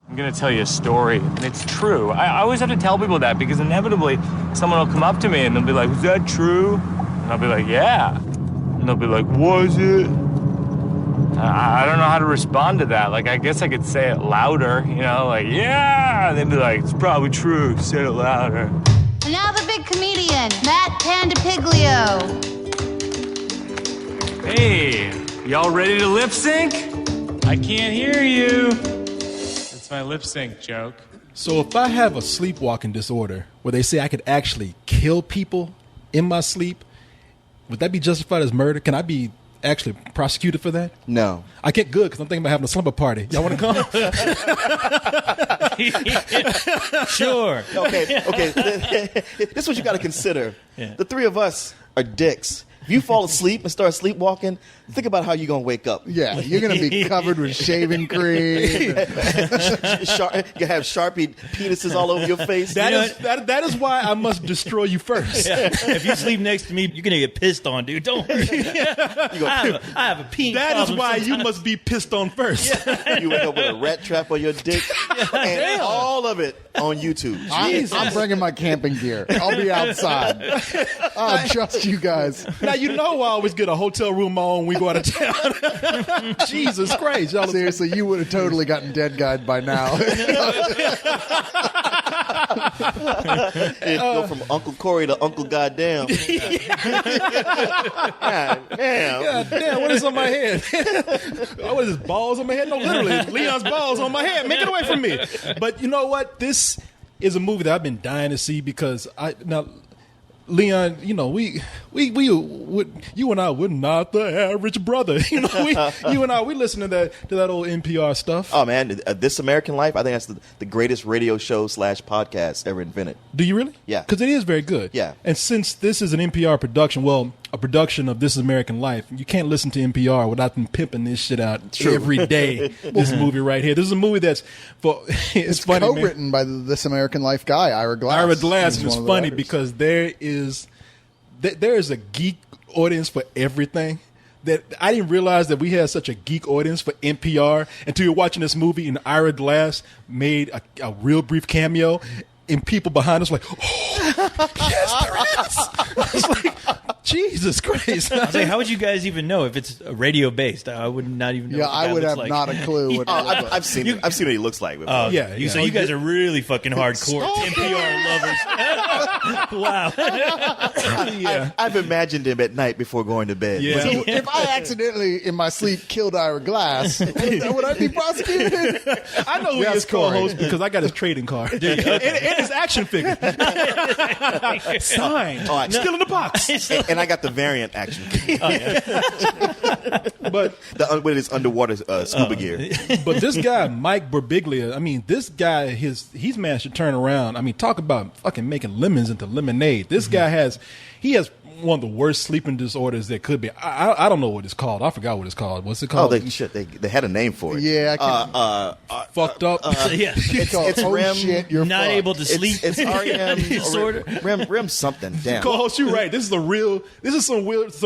I'm gonna tell you a story, and it's true. I always have to tell people that because inevitably someone will come up to me and they'll be like, "Is that true?" And I'll be like, "Yeah." And they'll be like, "Was it?" I don't know how to respond to that. Like, I guess I could say it louder, you know, like, "Yeah." And they'd be like, "It's probably true. Say it louder." And now the big comedian, Matt Pandapiglio. Hey, y'all ready to lip sync? I can't hear you. It's my lip sync joke. So if I have a sleepwalking disorder where they say I could actually kill people in my sleep, would that be justified as murder? Can I be actually prosecuted for that? No. I get good because I'm thinking about having a slumber party. Y'all want to come? Sure. Okay. This is what you got to consider. Yeah. The three of us are dicks. If you fall asleep and start sleepwalking, think about how you're going to wake up. Yeah, you're going to be covered with shaving cream. You have Sharpie penises all over your face. That is why I must destroy you first. Yeah. If you sleep next to me, you're going to get pissed on, dude. Don't worry. I have a peen That is why sometimes. you must be pissed on first. Yeah. You wake up with a rat trap on your dick. And all of it on YouTube. I'm bringing my camping gear. I'll be outside. I trust you guys. Now, you know I always get a hotel room on when we go out of town. Jesus Christ. Y'all Seriously, you would have totally gotten dead guyed by now. Go from Uncle Corey to Uncle Goddamn. God damn. God damn, what is on my head? What is this, balls on my head? No, literally, Leon's balls on my head. Make it away from me. But you know what? This is a movie that I've been dying to see because Leon, you know, we you and I, we're not the average brother. You know, you and I, we listen to that old NPR stuff. Oh man, This American Life, I think that's the greatest radio show / podcast ever invented. Do you really? Yeah. Because it is very good. Yeah. And since this is an NPR production, well, a production of This is American Life, you can't listen to NPR without them pimping this shit out every day. This movie right here. This is a movie that's it's funny, co-written by the This American Life guy, Ira Glass. Ira Glass, and it's one of the funny writers. because there is a geek audience for everything. That I didn't realize that we had such a geek audience for NPR until you're watching this movie and Ira Glass made a real brief cameo, and people behind us like, oh, yes, there is. I was like, Jesus Christ. I was like, how would you guys even know if it's radio based? I would not even know. Yeah, what the I guy would looks have like. not a clue. What I've seen it. I've seen what he looks like before. Oh, Yeah. So you guys are really fucking hardcore NPR lovers. Wow. Yeah. I've imagined him at night before going to bed. Yeah. So if I accidentally, in my sleep, killed Ira Glass, would I be prosecuted? I know who Yes, his Corey. co-host because I got his trading card and his action figure. Signed. Oh, Still in the box. And I got the variant action figure. But With his underwater scuba gear. But this guy, Mike Birbiglia, I mean, this guy, he's managed to turn around. I mean, talk about fucking making lemons into lemonade. This guy has one of the worst sleeping disorders that could be. I don't know what it's called. I forgot what it's called. What's it Oh, called? they had a name for it. Yeah, I can't. Fucked up. Yeah. It's oh REM. shit, you're Not fucked. able to sleep. It's REM Disorder. REM something. Damn. Co-host, you're right. This is some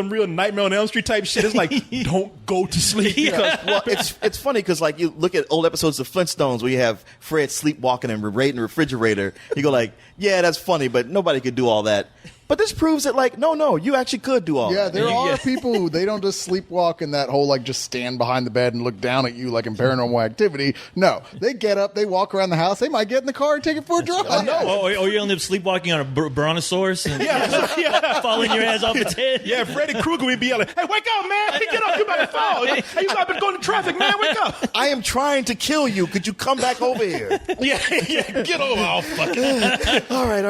real Nightmare on Elm Street type shit. It's like, don't go to sleep. Well, it's funny because like you look at old episodes of Flintstones where you have Fred sleepwalking and raiding the refrigerator. You go like, yeah, that's funny, but nobody could do all that. But this proves that, like, no, you actually could do all Yeah, that. there are people who they don't just sleepwalk in that whole like just stand behind the bed and look down at you like in Paranormal Activity. No, they get up, they walk around the house, they might get in the car and take it for a drive. Or you end up sleepwalking on a brontosaurus and falling your ass off its head. Yeah, Freddy Krueger would be yelling, "Hey, wake up, man! Hey, get up! You about to fall! Hey, you got been going to traffic, man! Wake up!" I am trying to kill you. Could you come back over here? Yeah, get over! Oh, fuck it! All right.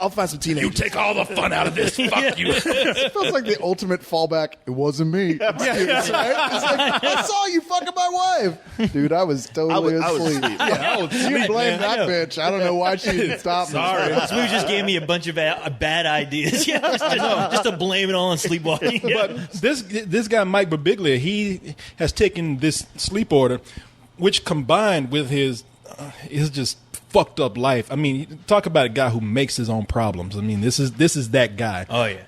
I'll find some teenagers. You take all the fun out of this. Fuck you! It feels like the ultimate fallback. It wasn't me. Right? It's like, I saw you fucking my wife, dude. I was totally I was asleep. asleep. Yeah, I was You asleep, blame man. that bitch. I don't know why she didn't stop me. Sorry. This movie just gave me a bunch of bad ideas. Yeah, just to blame it all on sleepwalking. But this guy Mike Birbiglia, he has taken this sleep order, which combined with his just fucked up life. I mean, talk about a guy who makes his own problems. I mean, this is that guy. Oh yeah.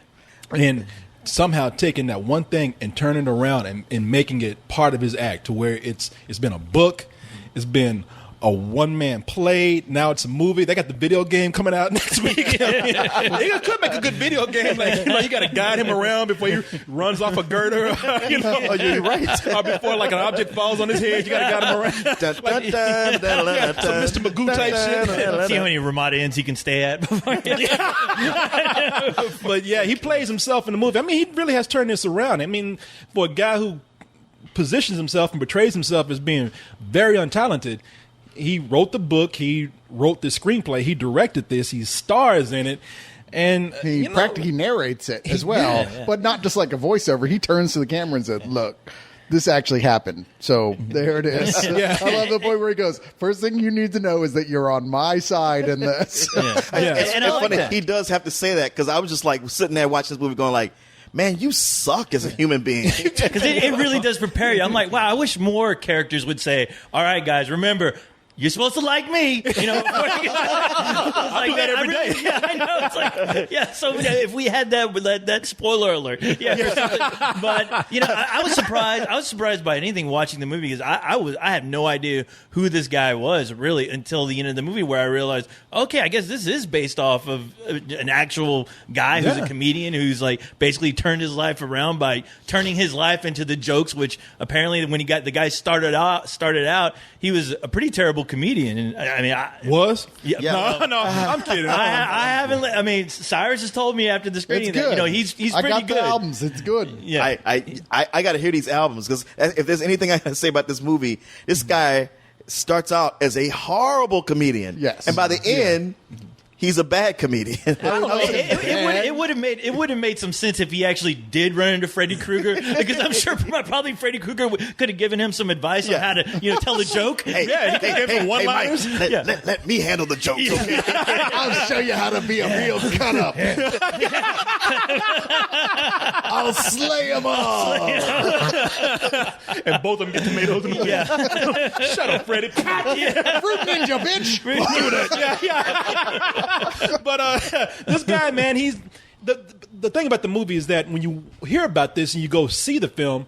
And somehow taking that one thing and turning it around and making it part of his act to where it's been a book, it's been a one-man play. Now it's a movie. They got the video game coming out next week. They could make a good video game. Like, you got to guide him around before he runs off a girder. You're right. Or before like an object falls on his head, you got to guide him around. Some Mr. Magoo type shit. See how many Ramada Inns he can stay at before. But yeah, he plays himself in the movie. I mean, he really has turned this around. I mean, for a guy who positions himself and portrays himself as being very untalented, he wrote the book, he wrote the screenplay, he directed this, he stars in it, and He practically narrates it as well, but not just like a voiceover. He turns to the camera and said, "Look, this actually happened. So there it is." Yeah. I love the point where he goes, "First thing you need to know is that you're on my side in this." It's And I like funny. that. He does have to say that because I was just like sitting there watching this movie going like, man, you suck as a human being. Because it really does prepare you. I'm like, wow, I wish more characters would say, all right, guys, remember, you're supposed to like me. You know, like that every day. Yeah, I know. It's like, yeah. So if we had that spoiler alert, yeah. Or something. But you know, I was surprised. I was surprised by anything watching the movie because I had no idea who this guy was really until the end of the movie where I realized, okay, I guess this is based off of an actual guy who's a comedian who's like basically turned his life around by turning his life into the jokes. Which apparently, when the guy started out, he was a pretty terrible comedian, and I mean, Was? Yeah. No, I'm kidding. I haven't. I mean, Cyrus has told me after the screening It's that good. he's I pretty got good. the albums. It's good. Yeah, I got to hear these albums because if there's anything I got to say about this movie, this guy starts out as a horrible comedian. Yes. And by the end, he's a bad comedian. it would have made some sense if he actually did run into Freddy Krueger because I'm sure probably Freddy Krueger could have given him some advice on how to tell a joke. Hey, Yeah, he gave him one-liners. Mike, let me handle the jokes. Okay? I'll show you how to be a real cut up. I'll slay them all. And both of them get tomatoes in the movie. Shut up, Freddie. Fruit ninja, bitch. But this guy, man, he's the thing about the movie is that when you hear about this and you go see the film,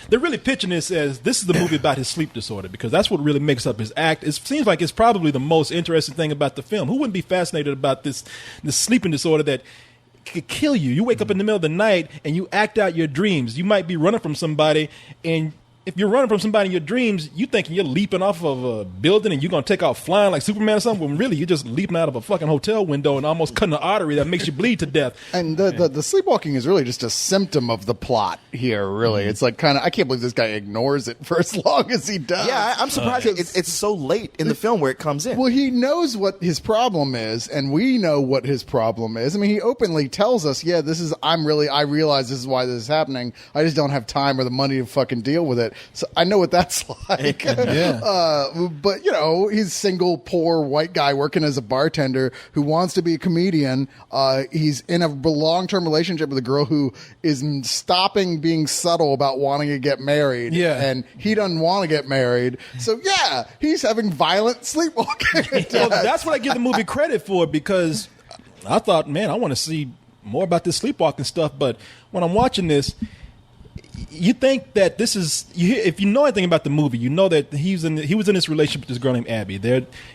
they're really pitching this as this is the movie about his sleep disorder because that's what really makes up his act. It seems like it's probably the most interesting thing about the film. Who wouldn't be fascinated about this sleeping disorder that could kill you? You wake up in the middle of the night and you act out your dreams. You might be running from somebody, and if you're running from somebody in your dreams, you thinking you're leaping off of a building and you're going to take off flying like Superman or something, when really you're just leaping out of a fucking hotel window and almost cutting an artery that makes you bleed to death. And the sleepwalking is really just a symptom of the plot here, really. It's like kind of, I can't believe this guy ignores it for as long as he does. Yeah, I'm surprised it's so late in the film where it comes in. Well, he knows what his problem is, and we know what his problem is. I mean, he openly tells us, yeah, I realize this is why this is happening. I just don't have time or the money to fucking deal with it. So I know what that's like. But, you know, he's single, poor, white guy working as a bartender who wants to be a comedian. He's in a long-term relationship with a girl who is stopping being subtle about wanting to get married. Yeah. And he doesn't want to get married. So, yeah, he's having violent sleepwalking. Well, that's what I give the movie credit for because I thought, man, I want to see more about this sleepwalking stuff. But when I'm watching this, you think that this is if you know anything about the movie, you know that he was in this relationship with this girl named Abby.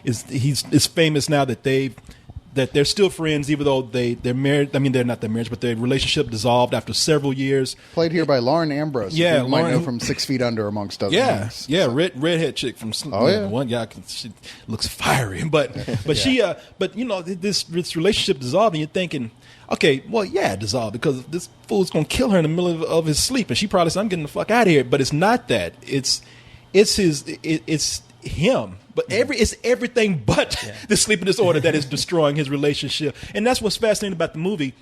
He's famous now that they're still friends, even though they're married. I mean, they're not their marriage, but their relationship dissolved after several years. Played here by Lauren Ambrose. Yeah, who you might Lauren- know from 6 Feet Under, amongst other Yeah, things. yeah, redhead chick from. Oh, yeah. One guy, she looks fiery, but but you know this relationship dissolved, and you're thinking, okay, well, yeah, it dissolved because this fool's gonna kill her in the middle of his sleep, and she probably said, "I'm getting the fuck out of here." But it's not that. It's him. But it's everything but the sleeping disorder that is destroying his relationship, and that's what's fascinating about the movie.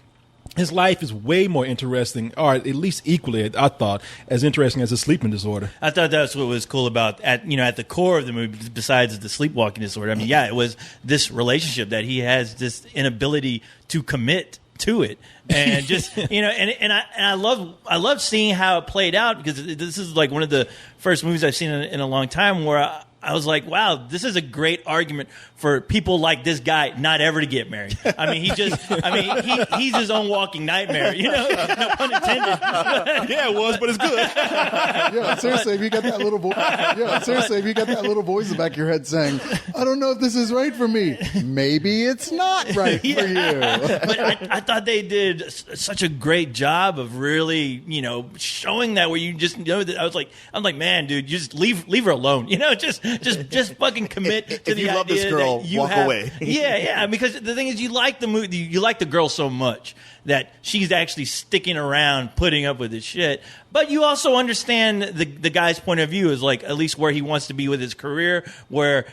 His life is way more interesting, or at least equally, I thought, as interesting as a sleeping disorder. I thought that's what was cool about at the core of the movie, besides the sleepwalking disorder. I mean, yeah, it was this relationship that he has this inability to commit to it, and just and I love seeing how it played out because this is like one of the first movies I've seen in a long time where I was like, wow, this is a great argument for people like this guy not ever to get married. I mean, he's his own walking nightmare, no pun intended. Yeah, it was, but it's good. Yeah, seriously, if you got that little voice in the back of your head saying, I don't know if this is right for me. Maybe it's not right for you. But I thought they did such a great job of really, showing that where you just know that I'm like, man, dude, you just leave her alone. Just fucking commit to if the you idea love this girl, that you walk have, away. Yeah, because the thing is, you like the movie, you like the girl so much that she's actually sticking around, putting up with this shit. But you also understand the guy's point of view is like at least where he wants to be with his career. Where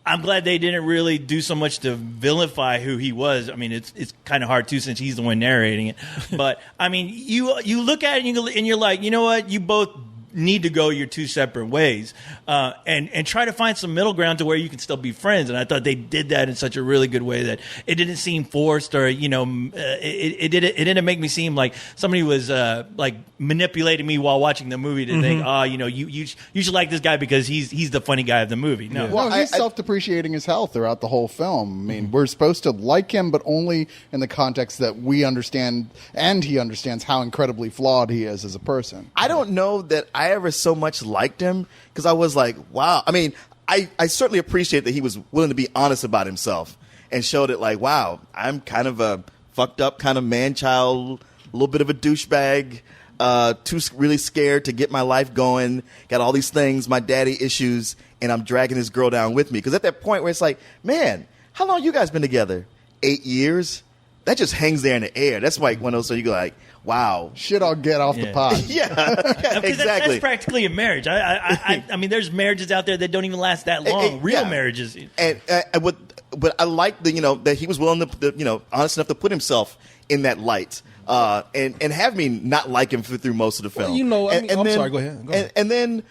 I'm glad they didn't really do so much to vilify who he was. I mean, it's kind of hard too since he's the one narrating it. But I mean, you look at it and you're like, you know what, you both need to go your two separate ways, and try to find some middle ground to where you can still be friends. And I thought they did that in such a really good way that it didn't seem forced or it didn't make me seem like somebody was like manipulating me while watching the movie to think, you should like this guy because he's the funny guy of the movie. No, Well, he's self-depreciating as hell throughout the whole film. I mean, we're supposed to like him, but only in the context that we understand and he understands how incredibly flawed he is as a person. I don't know that I ever so much liked him because I was like, wow. I mean, I certainly appreciate that he was willing to be honest about himself and showed it like, wow, I'm kind of a fucked up kind of man-child, a little bit of a douchebag, too really scared to get my life going, got all these things, my daddy issues, and I'm dragging this girl down with me. Because at that point where it's like, man, how long you guys been together? 8 years? That just hangs there in the air. That's like one of those, so you go like, wow. Shit, I'll get off the pot. Yeah, exactly. That's practically a marriage. I mean, there's marriages out there that don't even last that long. Real marriages. But I like that he was willing to honest enough to put himself in that light, and have me not like him through most of the film. Well, I'm sorry. Go ahead. And then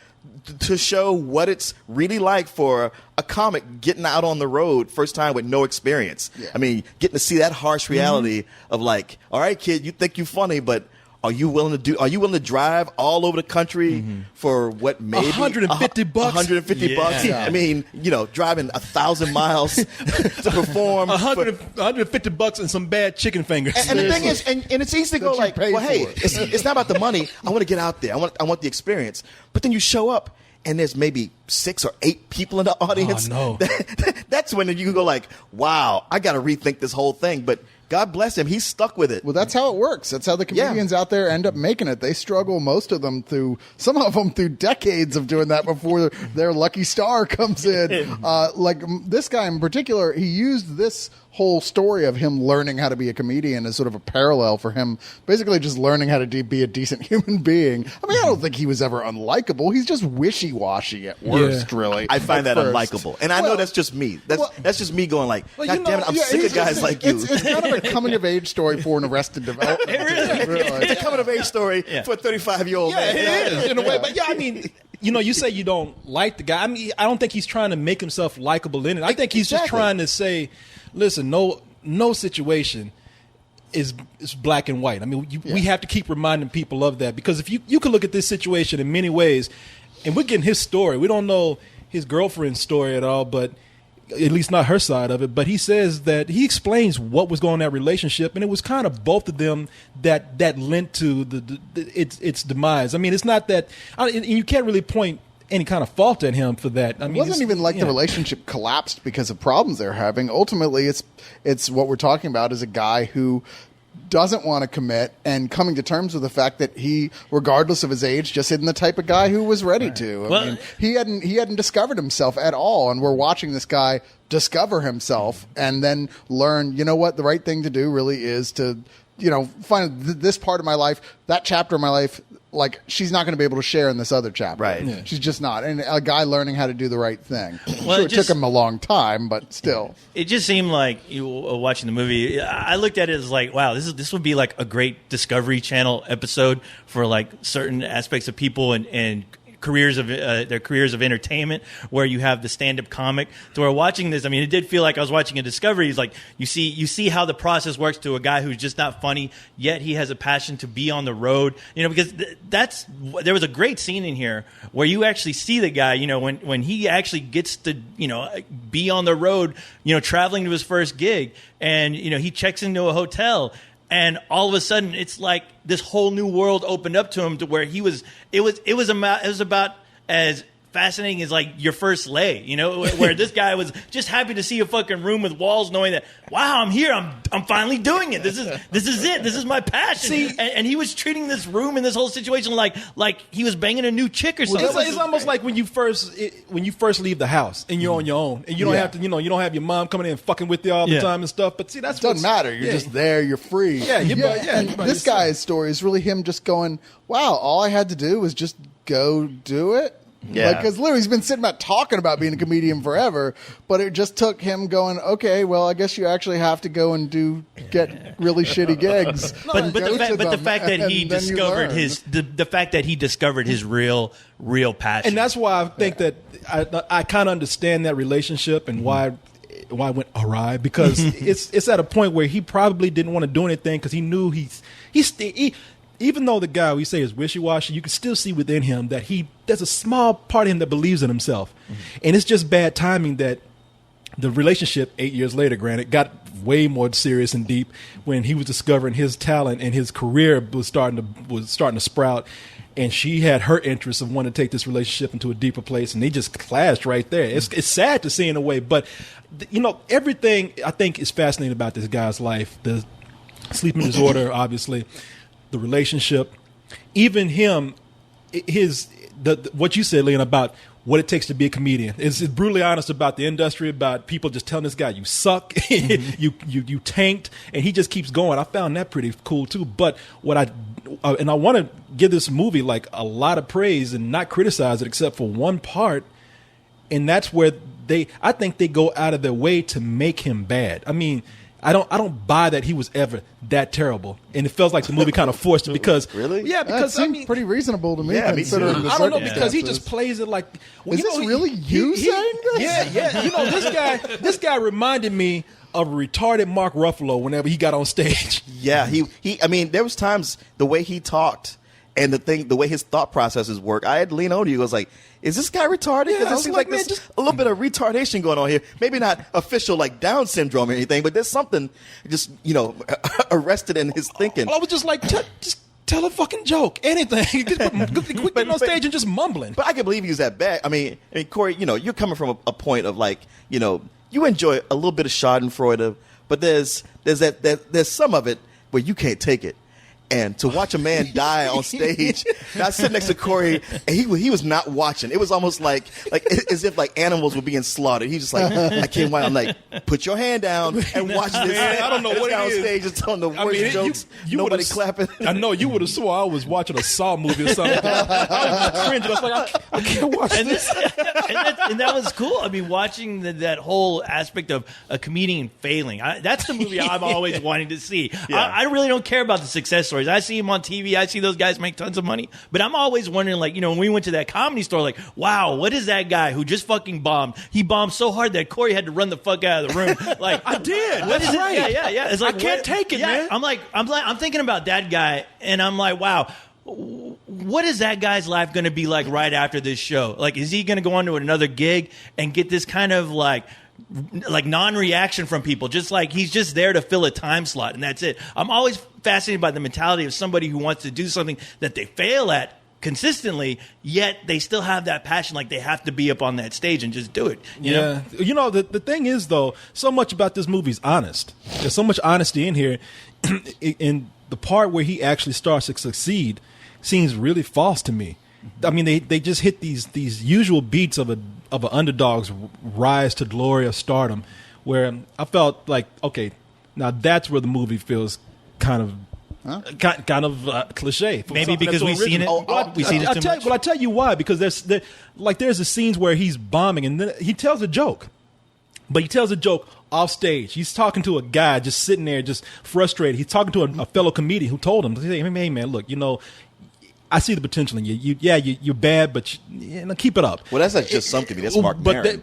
to show what it's really like for a comic getting out on the road first time with no experience. Yeah. I mean, getting to see that harsh reality of like, all right, kid, you think you're funny, but are you willing to drive all over the country for what maybe $150? $150. Yeah. I mean, driving 1,000 miles to perform. $150 and some bad chicken fingers. And the thing is, and it's easy to go like, well, hey, it's not about the money. I want to get out there. I want the experience. But then you show up and there's maybe 6 or 8 people in the audience. Oh, no. That's when you can go like, wow, I got to rethink this whole thing. But God bless him. He's stuck with it. Well, that's how it works. That's how the comedians out there end up making it. They struggle, most of them, some of them through decades of doing that before their lucky star comes in. Like this guy in particular, he used this whole story of him learning how to be a comedian as sort of a parallel for him basically just learning how to be a decent human being. I mean, I don't think he was ever unlikable. He's just wishy-washy at worst, really. I find that first. unlikable. And I know that's just me. That's just me going like, God damn it, I'm sick of guys like you. It's kind of a coming-of-age story for an Arrested Development. It's a coming-of-age story for a 35-year-old man. It is, in a way. But yeah, I mean, you say you don't like the guy. I mean, I don't think he's trying to make himself likable in it. I think he's just trying to say, listen, no situation is black and white. I mean, we have to keep reminding people of that, because if you can look at this situation in many ways, and we're getting his story. We don't know his girlfriend's story at all, but at least not her side of it. But he says that he explains what was going on in that relationship, and it was kind of both of them that lent to its demise. I mean, it's not that, and you can't really point any kind of fault at him for that. I mean, it wasn't even like the relationship collapsed because of problems they're having. Ultimately, it's what we're talking about is a guy who doesn't want to commit and coming to terms with the fact that he, regardless of his age, just isn't the type of guy who was ready to. I mean, he hadn't discovered himself at all, and we're watching this guy discover himself and then learn, you know what, the right thing to do really is to, find this part of my life, that chapter of my life, like, she's not going to be able to share in this other chapter. Right. Yeah. She's just not. And a guy learning how to do the right thing. Well, Sure, it took him a long time, but still. It just seemed like, watching the movie, I looked at it as like, wow, this would be like a great Discovery Channel episode for like certain aspects of people and careers of entertainment, where you have the stand-up comic. So we're watching this. I mean, it did feel like I was watching a Discovery. It's like you see how the process works to a guy who's just not funny, yet he has a passion to be on the road. Because there was a great scene in here where you actually see the guy. When he actually gets to be on the road, traveling to his first gig, and he checks into a hotel. And all of a sudden, it's like this whole new world opened up to him, to where it was about as fascinating as like your first lay, where this guy was just happy to see a fucking room with walls, knowing that, wow, I'm here, I'm finally doing it. This is it. This is my passion. See, and he was treating this room and this whole situation like he was banging a new chick or something. It's almost like when you first leave the house and you're on your own and you don't have to, you don't have your mom coming in and fucking with you all the time and stuff. But see, that's doesn't matter. You're just there. You're free. And this guy's story is really him just going, wow, all I had to do was just go do it. Yeah. Because literally he's been sitting back talking about being a comedian forever, but it just took him going, okay, well, I guess you actually have to go and get really shitty gigs. But the fact that he discovered the fact that he discovered his real passion. And that's why I think that I kind of understand that relationship and why it went awry, because it's at a point where he probably didn't want to do anything because he knew he even though the guy we say is wishy-washy, you can still see within him that there's a small part of him that believes in himself. And it's just bad timing that the relationship 8 years later, granted, got way more serious and deep when he was discovering his talent and his career was starting to sprout. And she had her interest of wanting to take this relationship into a deeper place, and they just clashed right there. It's sad to see in a way, but everything I think is fascinating about this guy's life. The sleeping disorder, obviously. The relationship, even him, what you said, Leon, about what it takes to be a comedian. It's brutally honest about the industry, about people just telling this guy, you suck, you tanked, and he just keeps going. I found that pretty cool too. But I want to give this movie like a lot of praise and not criticize it except for one part, and that's where I think they go out of their way to make him bad. I mean, I don't buy that he was ever that terrible, and it feels like the movie kind of forced it because really, yeah, because that seemed pretty reasonable to me. Yeah, considering the I don't know, because circumstances. he just plays it like. Well, Is this really you saying this? Yeah. This guy reminded me of a retarded Mark Ruffalo whenever he got on stage. Yeah, he. I mean, there was times the way he talked and the way his thought processes work. I had to lean over to you. I was like, is this guy retarded? Because it seems like there's just a little bit of retardation going on here. Maybe not official like Down syndrome or anything, but there's something just arrested in his thinking. Well, I was just like, just tell a fucking joke, anything. Quit getting on stage and just mumbling. But I can believe he was that bad. I mean, Corey, you're coming from a point of like, you enjoy a little bit of Schadenfreude, but there's some of it where you can't take it. And to watch a man die on stage, I sit next to Corey, and he was not watching. It was almost like as if like animals were being slaughtered. He's just like, I can't watch. I'm like, put your hand down and watch this. Man, I don't know what guy it on is. stage is telling the worst jokes. Nobody clapping. I know you would have swore I was watching a Saw movie or something. I was cringing. I was like, I can't watch this. And that was cool. I mean, watching that whole aspect of a comedian failing. That's the movie I'm always wanting to see. Yeah. I really don't care about the success stories. I see them on TV. I see those guys make tons of money. But I'm always wondering, like, when we went to that Comedy Store, like, wow, what is that guy who just fucking bombed? He bombed so hard that Corey had to run the fuck out of the room. Like, I did. What That's is it? right. Yeah. It's like, I can't take it, man. I'm thinking about that guy, and I'm like, wow. What is that guy's life going to be like right after this show? Like, is he going to go on to another gig and get this kind of like non-reaction from people, just like he's just there to fill a time slot and that's it? I'm always fascinated by the mentality of somebody who wants to do something that they fail at consistently, yet they still have that passion, like they have to be up on that stage and just do it. You know? The thing is, though, so much about this movie is honest. There's so much honesty in here. In the part where he actually starts to succeed seems really false to me. I mean, they just hit these usual beats of an underdog's rise to glory or stardom, where I felt like, okay, now that's where the movie feels kind of cliche. Maybe because we've seen it. We see it too much. Well, I tell you why. Because there's the scenes where he's bombing and then he tells a joke, but he tells a joke off stage. He's talking to a guy just sitting there, just frustrated. He's talking to a fellow comedian who told him, "Hey man, look, I see the potential in you. You're bad, but keep it up. Well, that's just some comedian. That's Mark Maron.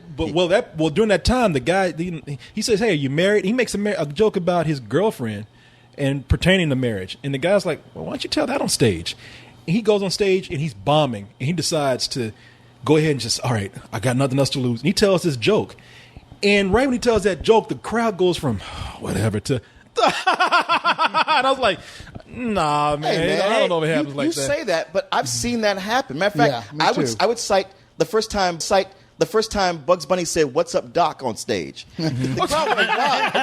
During that time, the guy he says, "Hey, are you married?" He makes a joke about his girlfriend and pertaining to marriage, and the guy's like, "Well, why don't you tell that on stage?" And he goes on stage and he's bombing, and he decides to go ahead and just, all right, I got nothing else to lose. And he tells this joke, and right when he tells that joke, the crowd goes from whatever to. And I was like, nah, man. Hey, man, I don't know if it happens like you that. You say that, but I've seen that happen. Matter of fact, I would cite the first time Bugs Bunny said, "What's up, Doc?" on stage. The crowd went wild.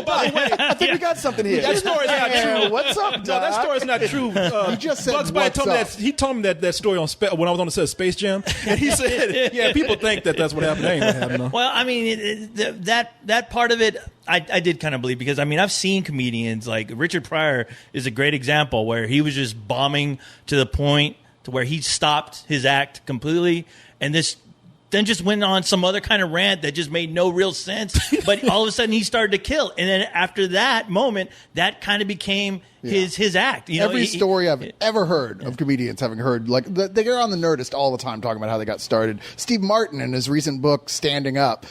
By the way, I think we got something here. That story's not true. What's up, Doc? No, that story's not true. He just said, Bugs Bunny told me that. He told me that story on when I was on the set of Space Jam, and he said, "Yeah, people think that's what happened. That ain't what happened." No. Well, I mean, that part of it, I did kind of believe, because I mean, I've seen comedians like Richard Pryor is a great example where he was just bombing to the point to where he stopped his act completely, and then just went on some other kind of rant that just made no real sense. But all of a sudden he started to kill. And then after that moment, that kind of became his act. You know, every story I've ever heard of comedians having heard, like they're on the Nerdist all the time talking about how they got started. Steve Martin, in his recent book, Standing Up,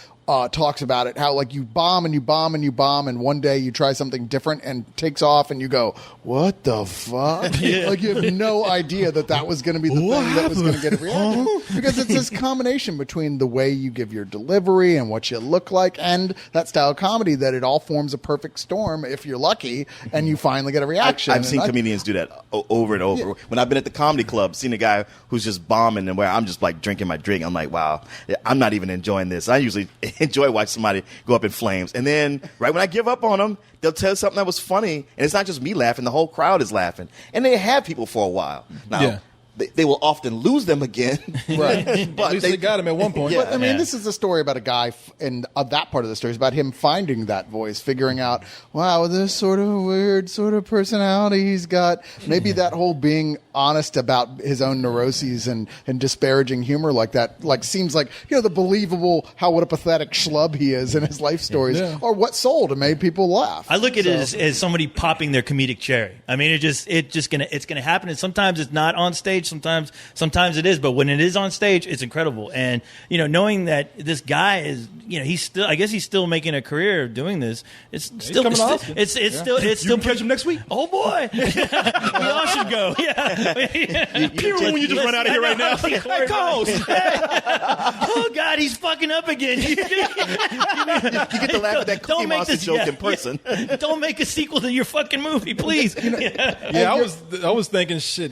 talks about it, how like you bomb and you bomb and you bomb, and one day you try something different and takes off, and you go, what the fuck? Like you have no idea that was going to be the thing that was going to get a reaction. Because it's this combination between the way you give your delivery and what you look like and that style of comedy that it all forms a perfect storm if you're lucky and you finally get a reaction. I've seen comedians do that over and over. When I've been at the comedy club, seen a guy who's just bombing and where I'm just like drinking my drink. I'm like, wow, I'm not even enjoying this. I usually enjoy watching somebody go up in flames. And then right when I give up on them, they'll tell something that was funny. And it's not just me laughing. The whole crowd is laughing. And they have people for a while. Now, they will often lose them again. Right. But at least they got him at one point. Yeah. But, I mean, this is a story about a guy, and that part of the story is about him finding that voice, figuring out, wow, this sort of weird sort of personality he's got. Maybe that whole being honest about his own neuroses and disparaging humor like that, like seems like, the believable, what a pathetic schlub he is in his life stories, or what sold and made people laugh. I look at it as somebody popping their comedic cherry. I mean, it's gonna happen, and sometimes it's not on stage. Sometimes it is, but when it is on stage, it's incredible. And knowing that this guy is, he's still making a career doing this. It's still You can catch him next week. Oh boy, we all should go. Yeah, when you just run out of here right now. Hey, co-host. Oh God, he's fucking up again. You get to laugh at that Cookie Monster joke in person. Don't make a sequel to your fucking movie, please. I was thinking shit.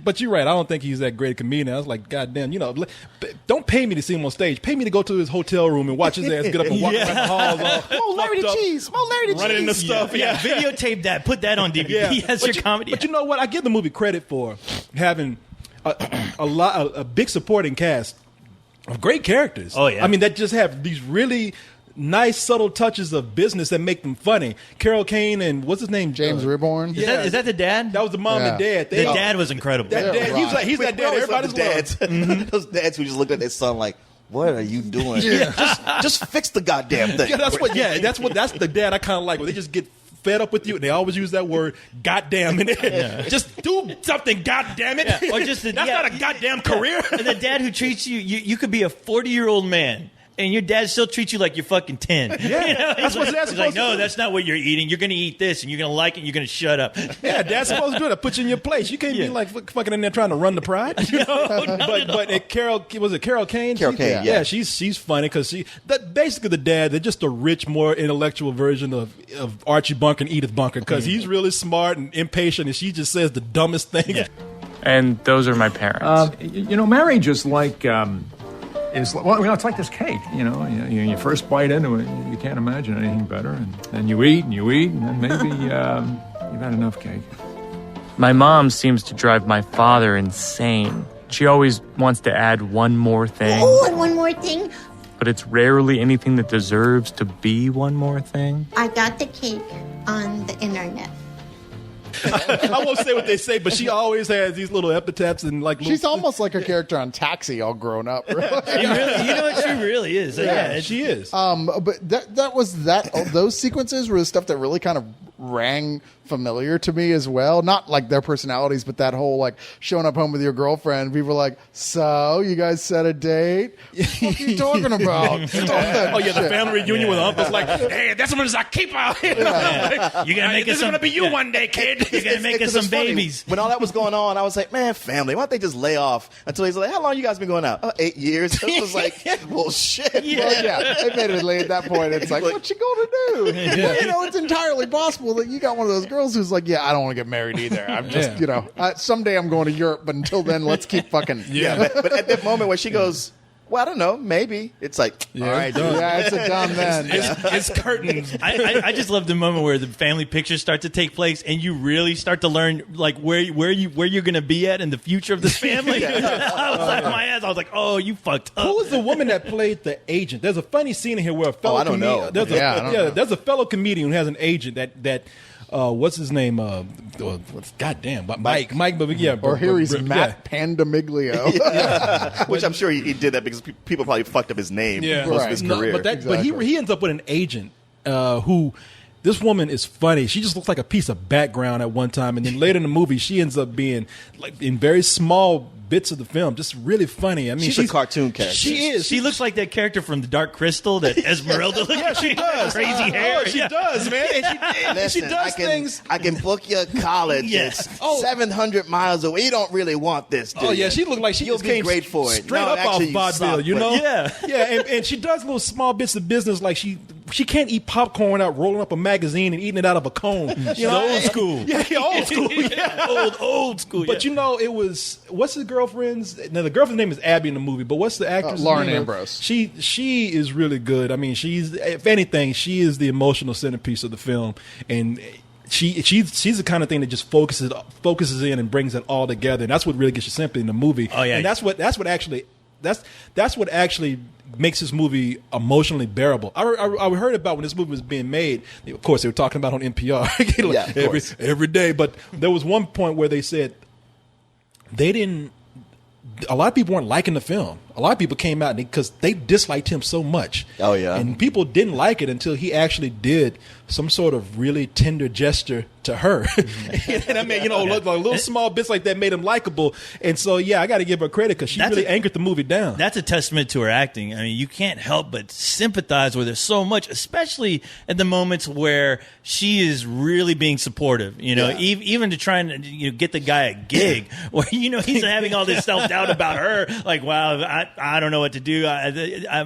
But you're right. I don't think he's that great a comedian. I was like, God damn, don't pay me to see him on stage. Pay me to go to his hotel room and watch his ass get up and walk around the halls. More Larry the Cheese. More Larry the Cheese. Running into stuff. Yeah, videotape that. Put that on DVD. That's your comedy. But you know what? I give the movie credit for having a big supporting cast of great characters. Oh, yeah. I mean, that just have these really nice, subtle touches of business that make them funny. Carol Kane and what's his name? James Reborn. Is that the dad? That was the mom and dad. The dad was incredible. That dad, he's that dad. Everybody's dads. Those dads who just looked at their son like, what are you doing? Just fix the goddamn thing. That's the dad I kind of like. Where they just get fed up with you, and they always use that word, goddamn it. Just do something, goddamn it. Yeah. Or just that's not a goddamn career. And the dad who treats you could be a 40-year-old man, and your dad still treats you like you're fucking 10. Yeah, that's what dad's supposed like, to no, do. That's not what you're eating. You're going to eat this, and you're going to like it, and you're going to shut up. Yeah, dad's supposed to do that. Put you in your place. You can't be like fucking in there trying to run the pride. But Carol, was it Carol Kane? Carol Kane, yeah. She's funny because basically the dad, they're just a rich, more intellectual version of Archie Bunker and Edith Bunker because he's really smart and impatient, and she just says the dumbest things. Yeah. And those are my parents. Marriage is like... it's like this cake, you first bite into it, you can't imagine anything better, and then you eat, and then maybe you've had enough cake. My mom seems to drive my father insane. She always wants to add one more thing. Oh, and one more thing. But it's rarely anything that deserves to be one more thing. I got the cake on the internet. I won't say what they say, but she always has these little epithets and like. She's almost like a character on Taxi, all grown up. Really. She really is. Yeah, she is. But those sequences were the stuff that really kind of rang familiar to me as well. Not like their personalities, but that whole like showing up home with your girlfriend. People are like, so you guys set a date? What are you talking about? Oh yeah, the family reunion with uncles like, hey, this one is our keeper. You're gonna make This us is some. gonna be you one day, kid. You're gonna make us Because some it's funny. babies. When all that was going on, I was like, man, family, why don't they just lay off? Until he's like, how long you guys been going out? 8 years. It was like, well, shit. Well, yeah, admittedly, at that point, it's like, what you gonna do? You know, it's entirely possible that you got one of those girls who's like, yeah, I don't want to get married either. I'm just, you know, someday I'm going to Europe, but until then, let's keep fucking. Yeah, but at that moment where she goes, well, I don't know, maybe. It's like, all right, dude. Yeah, it's a done then. It's curtains. I just love the moment where the family pictures start to take place, and you really start to learn like where you're gonna be at in the future of this family. I was like, my ass. I was like, oh, you fucked up. Who was the woman that played the agent? There's a funny scene in here where a fellow I don't know. There's Yeah, I don't know. there's a fellow comedian who has an agent that what's his name? Goddamn, Mike. But yeah, Or here he's yeah. Matt Pandamiglio. Which I'm sure he did that because people probably fucked up his name Yeah, most Right. of his No, career. but Exactly. he ends up with an agent who. This woman is funny. She just looks like a piece of background at one time, and then later in the movie, she ends up being like in very small bits of the film, just really funny. I mean, She's a cartoon character. She is. She looks like that character from The Dark Crystal that Esmeralda looks Yeah, she does. Crazy hair. Oh, she Yeah. does, man. And she Listen, does things. I can book your college. Yes. It's 700 miles away. You don't really want this, do Oh you? yeah, she looked like she You'll just be came great for it. straight No, up actually, off you vaudeville, suck, you but- know? Yeah. yeah, and she does little small bits of business like she can't eat popcorn out rolling up a magazine and eating it out of a cone. You know, old school. Yeah, old school. Yeah. Old school. But yeah. you know, it was what's his girlfriend's? Now the girlfriend's name is Abby in the movie, but what's the actress? Lauren name? Ambrose. She is really good. I mean, she's if anything, she is the emotional centerpiece of the film, and she's the kind of thing that just focuses in and brings it all together, and that's what really gets you sympathy in the movie. Oh, yeah. and that's what actually makes this movie emotionally bearable. I heard about when this movie was being made. Of course, they were talking about on NPR Yeah, of course. every day. But there was one point where they said they didn't. A lot of people weren't liking the film. A lot of people came out because they disliked him so much. Oh, yeah. And people didn't like it until he actually did some sort of really tender gesture to her. And I mean, you know, like little small bits like that made him likable. And so, yeah, I got to give her credit because she That's really a- anchored the movie down. That's a testament to her acting. I mean, you can't help but sympathize with her so much, especially at the moments where she is really being supportive. You know, Yeah. even to try and get the guy a gig, where he's having all this self doubt about her. Like, wow, I don't know what to do.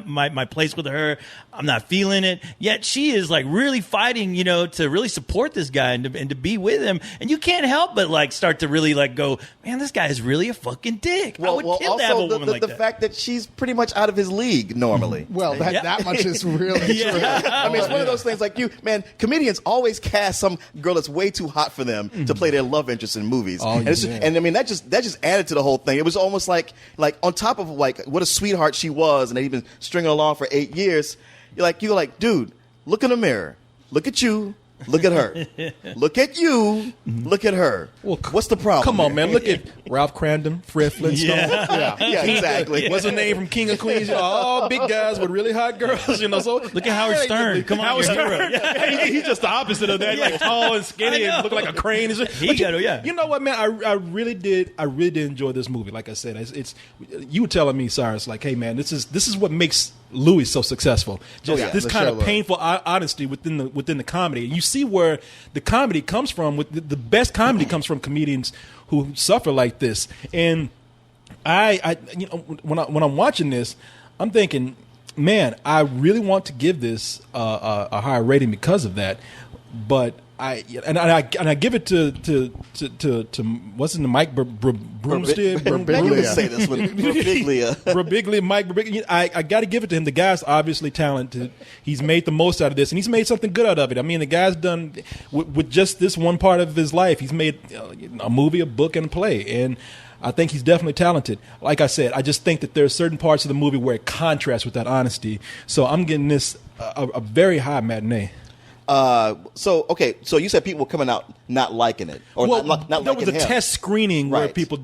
My place with her, I'm not feeling it. Yet she is like really fighting, to really support this guy and to be with him. And you can't help but like start to really like go, man, this guy is really a fucking dick. I would kill to have a also woman like the that. fact that she's pretty much out of his league normally. Well, that much is really true. I mean, it's one of those things like comedians always cast some girl that's way too hot for them to play their love interest in movies. Oh, and, yeah. and I mean, that just added to the whole thing. It was almost like on top of like what a sweetheart she was, and they'd been stringing along for 8 years. You're like, dude, look in the mirror. Look at you. Look at her. Look at you. Look at her. Well, What's the problem? Come on, here? man. Look at Ralph Crandon, Fred Flintstone. Yeah, exactly. What's her name from King of Queens? All big guys with really hot girls. So Look at Howard Stern. Come on, Howard your Stern. hero. Yeah, he's just the opposite of that. Like tall and skinny and look like a crane. And shit. He But got it, yeah. You know what, man? I really did enjoy this movie. Like I said, it's you were telling me, Cyrus, like, hey, man, this is what makes Louis so successful. Just yeah. this The kind show of Louis. painful honesty within the comedy. And you see where the comedy comes from. With the best comedy comes from comedians who suffer like this. And I when I'm watching this, I'm thinking, man, I really want to give this a higher rating because of that. But I give it to what's in the Mike Broomstead. Maybe you would say this with Birbiglia. Mike Birbiglia. I got to give it to him. The guy's obviously talented. He's made the most out of this, and he's made something good out of it. I mean, the guy's done with just this one part of his life. He's made a movie, a book, and a play, and I think he's definitely talented. Like I said, I just think that there are certain parts of the movie where it contrasts with that honesty. So I'm getting this a very high matinee. So you said people were coming out not liking it, or not there liking was a him. test screening where Right. people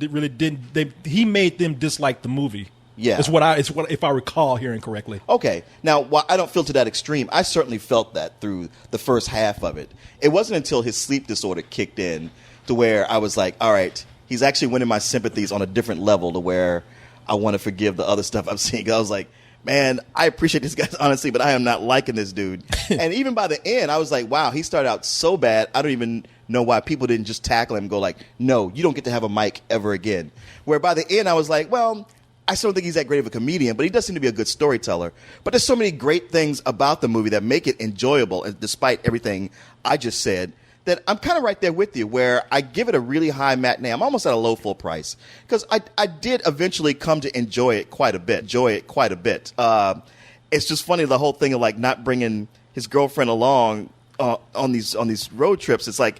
he made them dislike the movie. Yeah. It's what if I recall hearing correctly. Okay. Now, while I don't feel to that extreme, I certainly felt that through the first half of it. It wasn't until his sleep disorder kicked in to where I was like, all right, he's actually winning my sympathies on a different level to where I want to forgive the other stuff I'm seeing. I was like, man, I appreciate this guy, honestly, but I am not liking this dude. And even by the end, I was like, wow, he started out so bad, I don't even know why people didn't just tackle him and go like, no, you don't get to have a mic ever again. Where by the end, I was like, well, I still don't think he's that great of a comedian, but he does seem to be a good storyteller. But there's so many great things about the movie that make it enjoyable, and despite everything I just said, that I'm kind of right there with you, where I give it a really high matinee. I'm almost at a low full price, because I did eventually come to enjoy it quite a bit. It's just funny, the whole thing of like not bringing his girlfriend along on these road trips. It's like,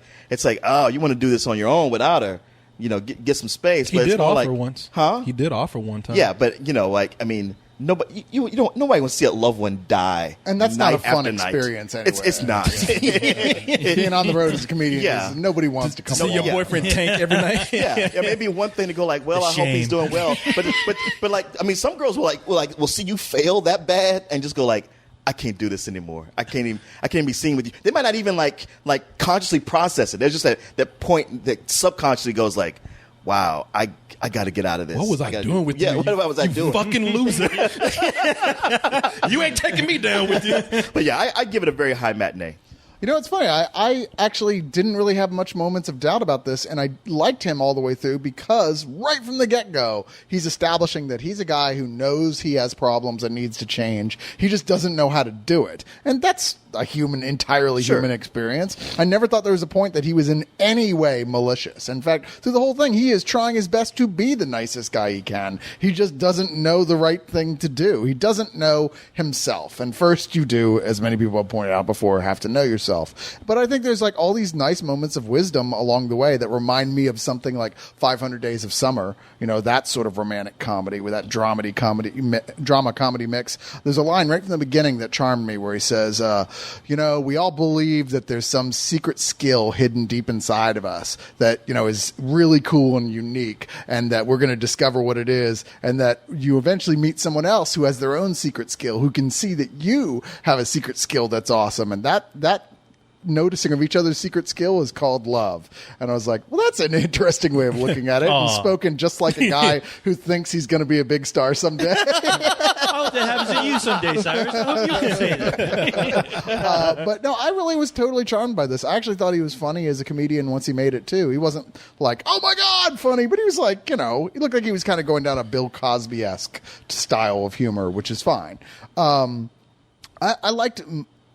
oh, you want to do this on your own without her. You know, get some space. He but did it's more offer like, once. Huh? He did offer one time. Yeah, but you know, like, I mean, nobody wants to see a loved one die, And that's not a night fun after night. experience anyway. It's not. Being on the road as a comedian, Yeah. nobody wants to come See your along. boyfriend tank every night. yeah, maybe one thing to go like, well, The I hope he's shame. doing well, but like, I mean, some girls will see you fail that bad and just go like, I can't do this anymore. I can't even be seen with you. They might not even like consciously process it. There's just that point that subconsciously goes like, wow, I got to get out of this. What was I doing with you? Yeah, what was I doing? Fucking loser. You ain't taking me down with you. But yeah, I give it a very high matinee. You know, it's funny. I actually didn't really have much moments of doubt about this, and I liked him all the way through because right from the get-go, he's establishing that he's a guy who knows he has problems and needs to change. He just doesn't know how to do it. And that's a entirely Sure. human experience. I never thought there was a point that he was in any way malicious. In fact, through the whole thing, he is trying his best to be the nicest guy he can. He just doesn't know the right thing to do. He doesn't know himself. And first you do, as many people have pointed out before, have to know yourself. But I think there's like all these nice moments of wisdom along the way that remind me of something like 500 Days of Summer, you know, that sort of romantic comedy with that drama comedy mix. There's a line right from the beginning that charmed me where he says, you know, we all believe that there's some secret skill hidden deep inside of us that, you know, is really cool and unique, and that we're going to discover what it is, and that you eventually meet someone else who has their own secret skill, who can see that you have a secret skill that's awesome. And that noticing of each other's secret skill is called love. And I was like, well, that's an interesting way of looking at it. And spoken just like a guy who thinks he's going to be a big star someday. I hope that happens to you someday, Cyrus. I hope you can say that. But no, I really was totally charmed by this. I actually thought he was funny as a comedian once he made it too. He wasn't like, oh my God, funny, but he was like, you know, he looked like he was kind of going down a Bill Cosby-esque style of humor, which is fine. I liked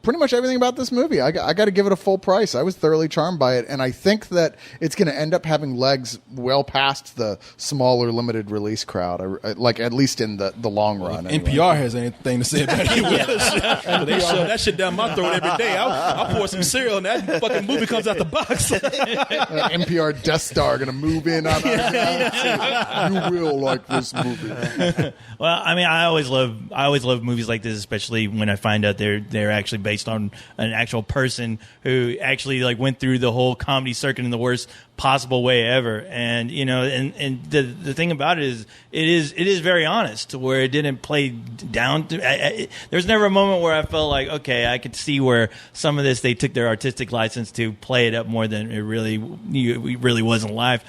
pretty much everything about this movie. I got to give it a full price. I was thoroughly charmed by it, and I think that it's going to end up having legs well past the smaller limited release crowd. Like at least in the long run. Anyway. NPR has anything to say about it. They shove that shit down my throat every day. I'll pour some cereal and that fucking movie comes out the box. NPR Death Star going to move in on us. You will like this movie. Well, I mean, I always love movies like this, especially when I find out they're actually based on an actual person who actually like went through the whole comedy circuit in the worst possible way ever. And you know, and the thing about it is very honest, to where it didn't play down to. There's never a moment where I felt like, okay, I could see where some of this they took their artistic license to play it up more than it really wasn't live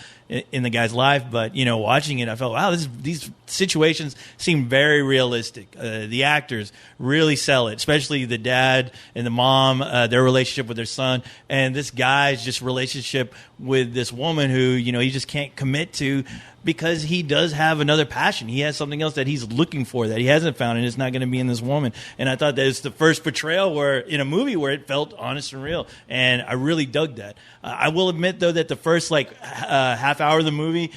in the guy's life. But you know, watching it, I felt, wow, these situations seem very realistic. The actors really sell it, especially the dad and the mom, their relationship with their son, and this guy's just relationship with this woman who, you know, he just can't commit to because he does have another passion. He has something else that he's looking for that he hasn't found, and it's not going to be in this woman. And I thought that it's the first portrayal where in a movie where it felt honest and real, and I really dug that. I will admit, though, that the first half hour of the movie,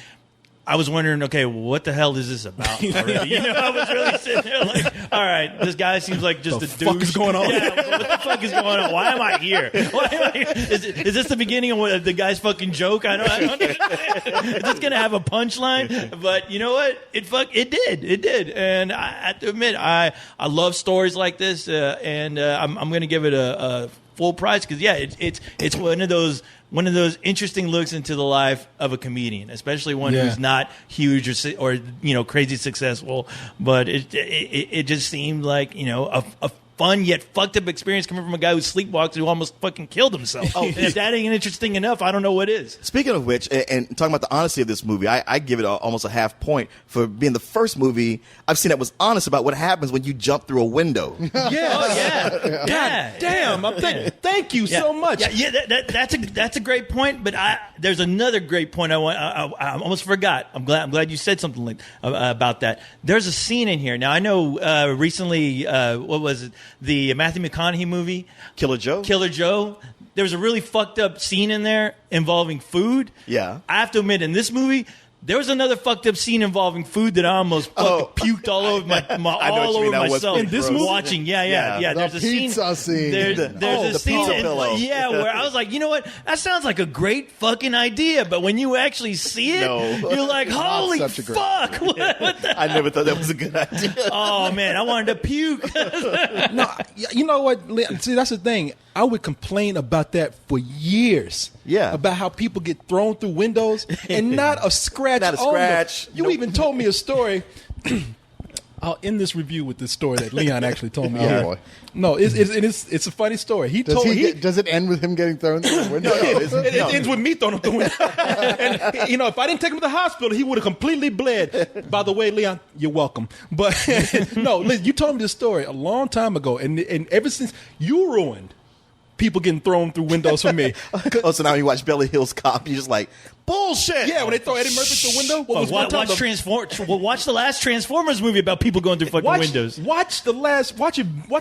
I was wondering, okay, what the hell is this about already? You know, I was really sitting there like, all right, this guy seems like just a douche. What the fuck is going on? Yeah, what the fuck is going on? Why am I here? Why am I here? Is this the beginning of the guy's fucking joke? I don't understand. Is this going to have a punchline? But you know what? It did. And I have to admit, I love stories like this, and I'm going to give it a full price because, yeah, it's one of those one of those interesting looks into the life of a comedian, especially one who's not huge or crazy successful. But it just seemed like a fun yet fucked up experience coming from a guy who sleepwalked who almost fucking killed himself. And if that ain't interesting enough, I don't know what is. Speaking of which, and talking about the honesty of this movie, I give it almost a half point for being the first movie I've seen that was honest about what happens when you jump through a window. God damn! Thank you so much. That's a great point. But there's another great point I almost forgot. I'm glad you said something about that. There's a scene in here. Now I know recently, what was it? The Matthew McConaughey movie, Killer Joe. There was a really fucked up scene in there involving food. Yeah. I have to admit, in this movie, there was another fucked up scene involving food that I almost fucking puked all over myself. In this movie? Watching, there's a pizza scene. There's a scene, pizza pillow. where I was like, you know what? That sounds like a great fucking idea, but when you actually see it, you're like, holy fuck! What the I never thought that was a good idea. Oh man, I wanted to puke. No, you know what? See, that's the thing. I would complain about that for years. Yeah. About how people get thrown through windows and not a scratch. Not a scratch. You even told me a story. I'll end this review with this story that Leon actually told me. Oh, boy. No, it's a funny story. Does it end with him getting thrown through the window? It ends with me throwing him through the window. And if I didn't take him to the hospital, he would have completely bled. By the way, Leon, you're welcome. But no, listen, you told me this story a long time ago, and ever since you ruined people getting thrown through windows for me. So now you watch Beverly Hills Cop, you're just like, bullshit. Yeah, when they throw Eddie Murphy through the window. Watch the last Transformers movie about people going through fucking windows. Watch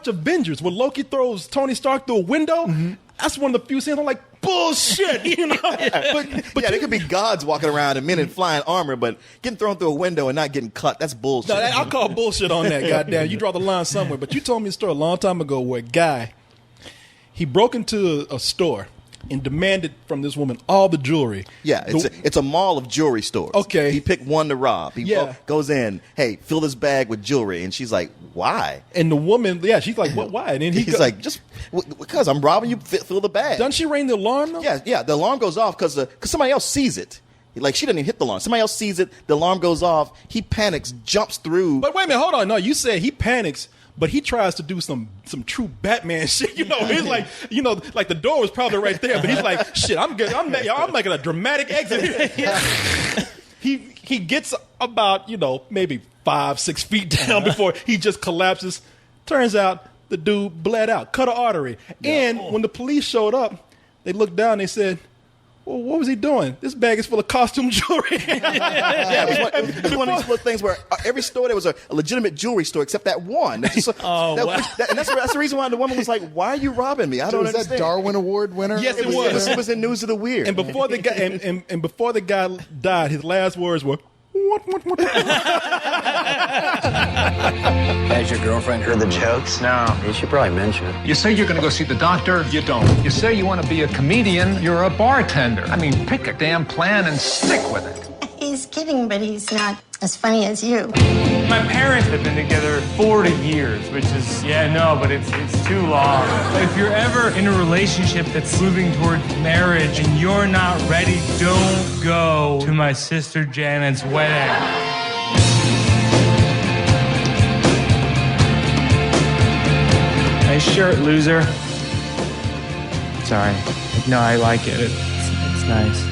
Avengers where Loki throws Tony Stark through a window. Mm-hmm. That's one of the few scenes I'm like, bullshit. But there could be gods walking around and men in flying armor, but getting thrown through a window and not getting cut, that's bullshit. No, I'll call bullshit on that. Goddamn, you draw the line somewhere. But you told me a story a long time ago where a guy, he broke into a store and demanded from this woman all the jewelry. Yeah, it's a mall of jewelry stores. Okay. He picked one to rob. He goes in, hey, fill this bag with jewelry. And she's like, why? And the woman, she's like, what, why? And then he's like, just because I'm robbing you, fill the bag. Doesn't she ring the alarm though? Yeah, the alarm goes off because somebody else sees it. Like, she doesn't even hit the alarm. Somebody else sees it, the alarm goes off, he panics, jumps through. But wait a minute, hold on. No, you said he panics, but he tries to do some true Batman shit. He's like, like the door was probably right there, but he's like, shit, I'm good. I'm making a dramatic exit here. He gets about, maybe 5-6 feet down before he just collapses. Turns out the dude bled out, cut an artery. And when the police showed up, they looked down and they said, well, what was he doing? This bag is full of costume jewelry. It was one of these little things where every store there was a legitimate jewelry store except that one. And that's the reason why the woman was like, "Why are you robbing me? I don't understand." Was that Darwin Award winner? Yes, it was. It was in News of the Weird. And before the guy and before the guy died, his last words were, "What?" Has your girlfriend heard the jokes? No. You should probably mention it. You say you're going to go see the doctor, you don't. You say you want to be a comedian, you're a bartender. I mean, pick a damn plan and stick with it. He's kidding, but he's not as funny as you. My parents have been together 40 years, which is, but it's too long. If you're ever in a relationship that's moving towards marriage and you're not ready, don't go to my sister Janet's wedding. Nice shirt, loser. Sorry. No, I like it. It's nice.